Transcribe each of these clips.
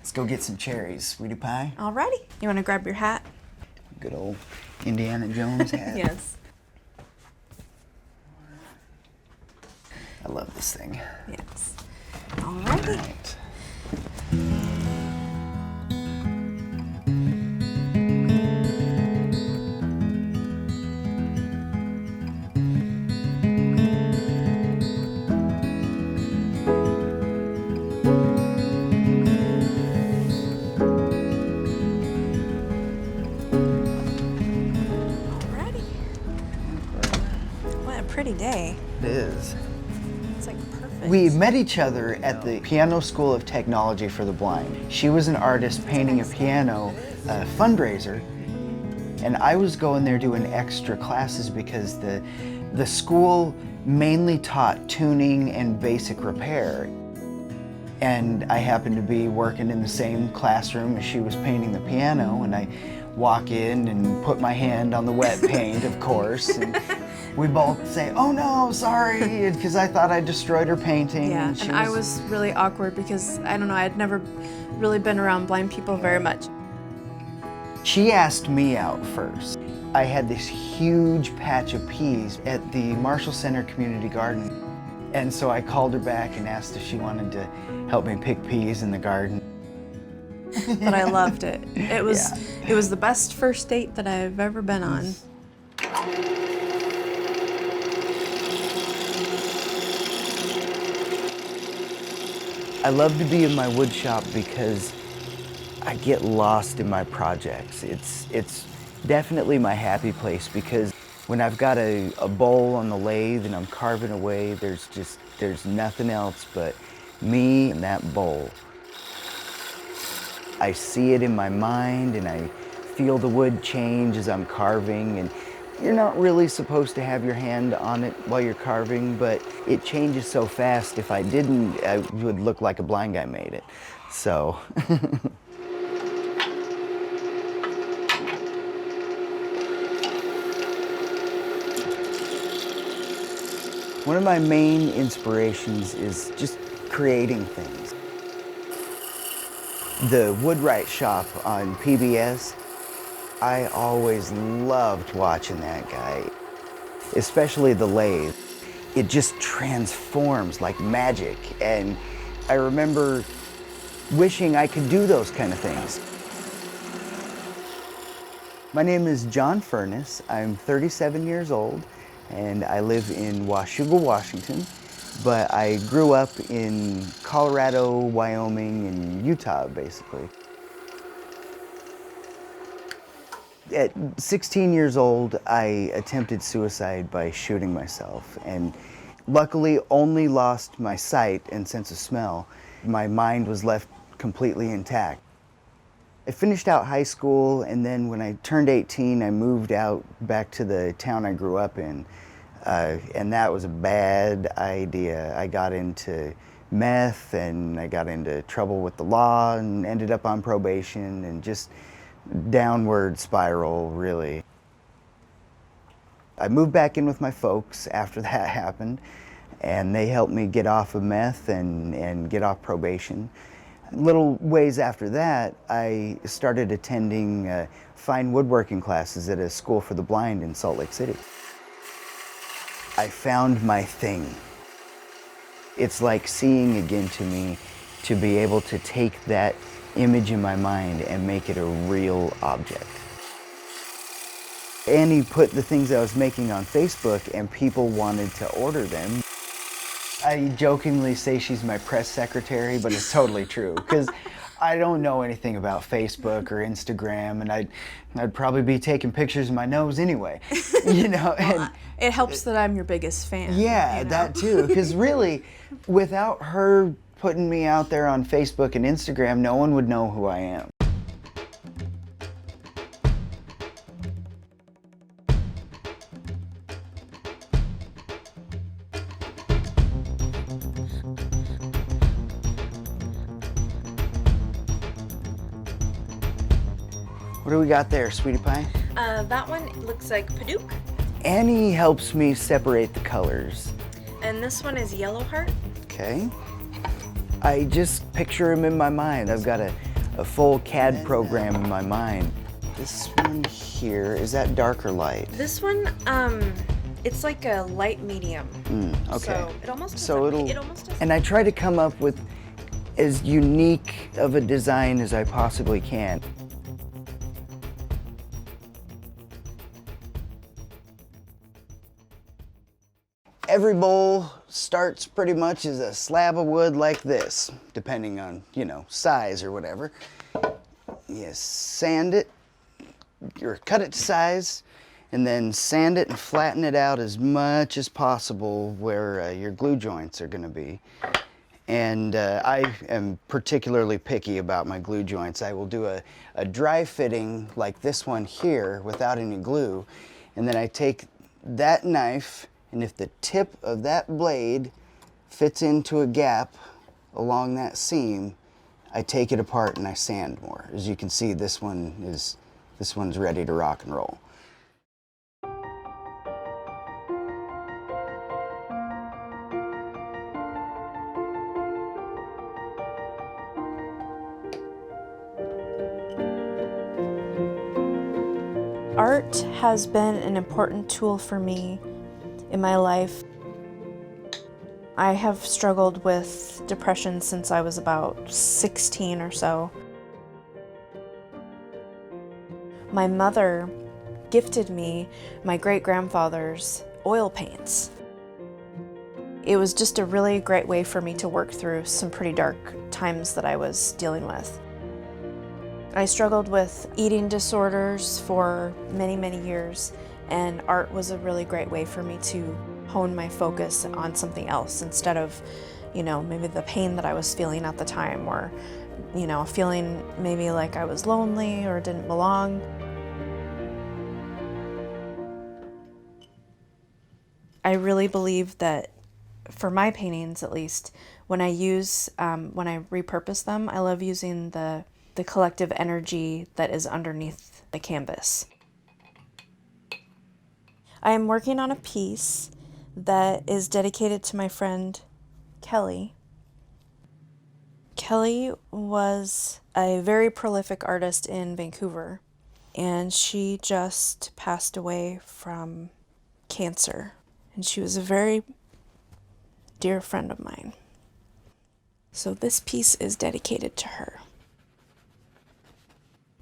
Let's go get some cherries, sweetie pie. Alrighty. You want to grab your hat? Good old Indiana Jones hat. Yes. I love this thing. Yes. Alrighty. Right. Alrighty. What a pretty day. It is. It's like perfect. We met each other at the Piano School of Technology for the Blind. She was an artist painting a piano fundraiser, and I was going there doing extra classes because the school mainly taught tuning and basic repair. And I happened to be working in the same classroom as she was painting the piano, and I walk in and put my hand on the wet paint, of course, and we both say, "Oh no, sorry," because I thought I destroyed her painting. Yeah, she and I was really awkward because, I don't know, I'd never really been around blind people very much. She asked me out first. I had this huge patch of peas at the Marshall Center Community Garden, and so I called her back and asked if she wanted to help me pick peas in the garden. But I loved it. It was the best first date that I've ever been on. I love to be in my wood shop because I get lost in my projects. It's definitely my happy place because when I've got a bowl on the lathe and I'm carving away, there's nothing else but me and that bowl. I see it in my mind and I feel the wood change as I'm carving, and you're not really supposed to have your hand on it while you're carving, but it changes so fast. If I didn't, I would look like a blind guy made it. So. One of my main inspirations is just creating things. The Woodwright shop on PBS, I always loved watching that guy, especially the lathe. It just transforms like magic, and I remember wishing I could do those kind of things. My name is John Furniss. I'm 37 years old, and I live in Washougal, Washington, but I grew up in Colorado, Wyoming, and Utah, basically. At 16 years old, I attempted suicide by shooting myself, and luckily only lost my sight and sense of smell. My mind was left completely intact. I finished out high school, and then when I turned 18, I moved out back to the town I grew up in. And that was a bad idea. I got into meth, and I got into trouble with the law, and ended up on probation, and just downward spiral, really. I moved back in with my folks after that happened, and they helped me get off of meth and get off probation. Little ways after that, I started attending fine woodworking classes at a school for the blind in Salt Lake City. I found my thing. It's like seeing again to me, to be able to take that image in my mind and make it a real object. Annie put the things I was making on Facebook, and people wanted to order them. I jokingly say she's my press secretary, but it's totally true, because I don't know anything about Facebook or Instagram, and I'd probably be taking pictures of my nose anyway, you know. Well, and it helps that I'm your biggest fan. yeah, you know? that too, because really, without her putting me out there on Facebook and Instagram, no one would know who I am. What do we got there, sweetie pie? That one looks like Paduke. Annie helps me separate the colors. And this one is Yellow Heart. Okay. I just picture him in my mind. I've got a a full CAD program in my mind. This one here, is that dark or light? This one, it's like a light medium. Okay. So it almost has So it almost has and I try to come up with as unique of a design as I possibly can. Every bowl starts pretty much as a slab of wood like this, depending on, size or whatever. You sand it, or cut it to size, and then sand it and flatten it out as much as possible where your glue joints are going to be. And I am particularly picky about my glue joints. I will do a dry fitting like this one here without any glue, and then I take that knife, and if the tip of that blade fits into a gap along that seam, I take it apart and I sand more. As you can see, this one's ready to rock and roll. Art has been an important tool for me in my life. I have struggled with depression since I was about 16 or so. My mother gifted me my great-grandfather's oil paints. It was just a really great way for me to work through some pretty dark times that I was dealing with. I struggled with eating disorders for many, many years, and art was a really great way for me to hone my focus on something else instead of, maybe the pain that I was feeling at the time, or, feeling maybe like I was lonely or didn't belong. I really believe that for my paintings, at least, when I repurpose them, I love using the collective energy that is underneath the canvas. I am working on a piece that is dedicated to my friend Kelly. Kelly was a very prolific artist in Vancouver, and she just passed away from cancer. And she was a very dear friend of mine. So this piece is dedicated to her.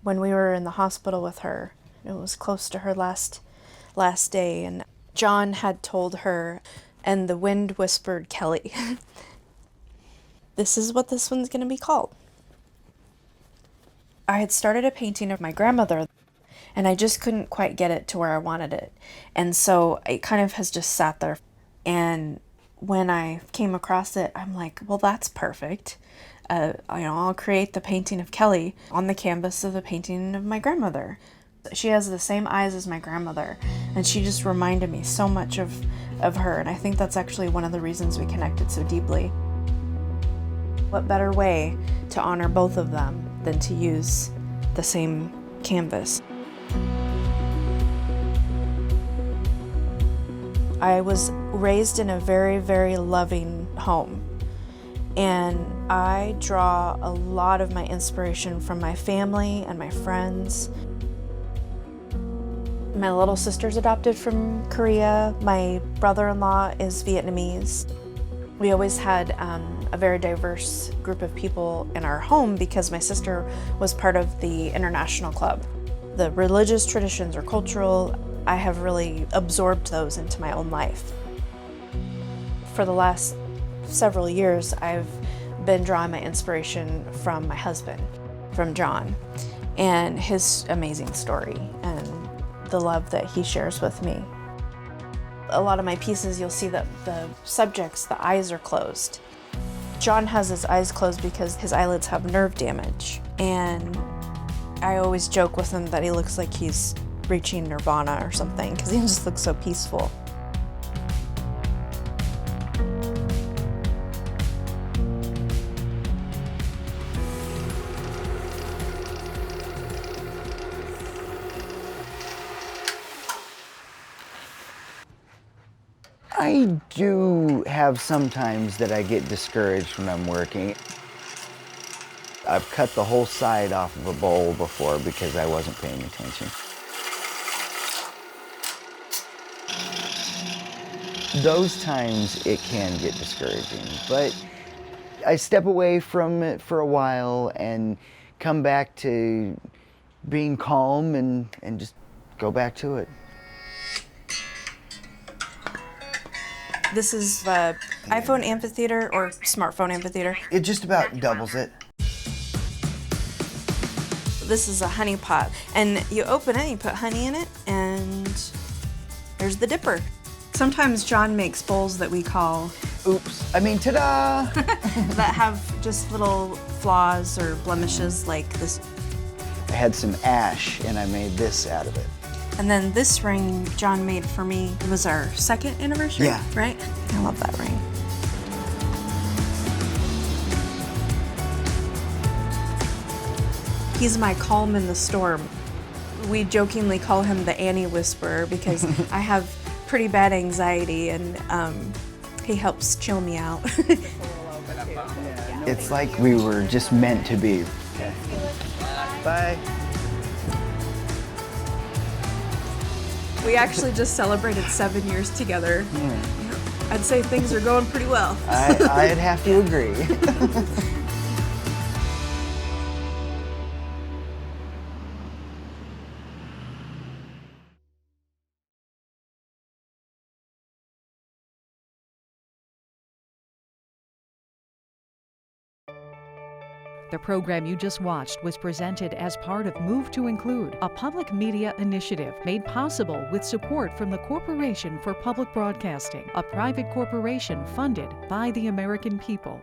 When we were in the hospital with her, it was close to her last day, and John had told her, and the wind whispered, Kelly, this is what this one's going to be called. I had started a painting of my grandmother, and I just couldn't quite get it to where I wanted it. And so it kind of has just sat there. And when I came across it, I'm like, well, that's perfect. I'll create the painting of Kelly on the canvas of the painting of my grandmother. She has the same eyes as my grandmother, and she just reminded me so much of her, and I think that's actually one of the reasons we connected so deeply. What better way to honor both of them than to use the same canvas? I was raised in a very, very loving home, and I draw a lot of my inspiration from my family and my friends. My little sister's adopted from Korea. My brother-in-law is Vietnamese. We always had a very diverse group of people in our home because my sister was part of the international club. The religious traditions or cultural, I have really absorbed those into my own life. For the last several years, I've been drawing my inspiration from my husband, from John, and his amazing story and the love that he shares with me. A lot of my pieces, you'll see that the subjects, the eyes are closed. John has his eyes closed because his eyelids have nerve damage, and I always joke with him that he looks like he's reaching nirvana or something because he just looks so peaceful. I do have sometimes that I get discouraged when I'm working. I've cut the whole side off of a bowl before because I wasn't paying attention. Those times it can get discouraging, but I step away from it for a while and come back to being calm and just go back to it. This is the iPhone amphitheater or smartphone amphitheater. It just about doubles it. This is a honey pot, and you open it, you put honey in it, and there's the dipper. Sometimes John makes bowls that we call Oops, I mean, ta-da! that have just little flaws or blemishes like this. I had some ash and I made this out of it. And then this ring John made for me. It was our 2nd anniversary, Yeah. right? I love that ring. He's my calm in the storm. We jokingly call him the Annie Whisperer because I have pretty bad anxiety, and he helps chill me out. It's like we were just meant to be. Okay. Bye. We actually just celebrated 7 years together. I'd say things are going pretty well. I'd have to agree. The program you just watched was presented as part of Move to Include, a public media initiative made possible with support from the Corporation for Public Broadcasting, a private corporation funded by the American people.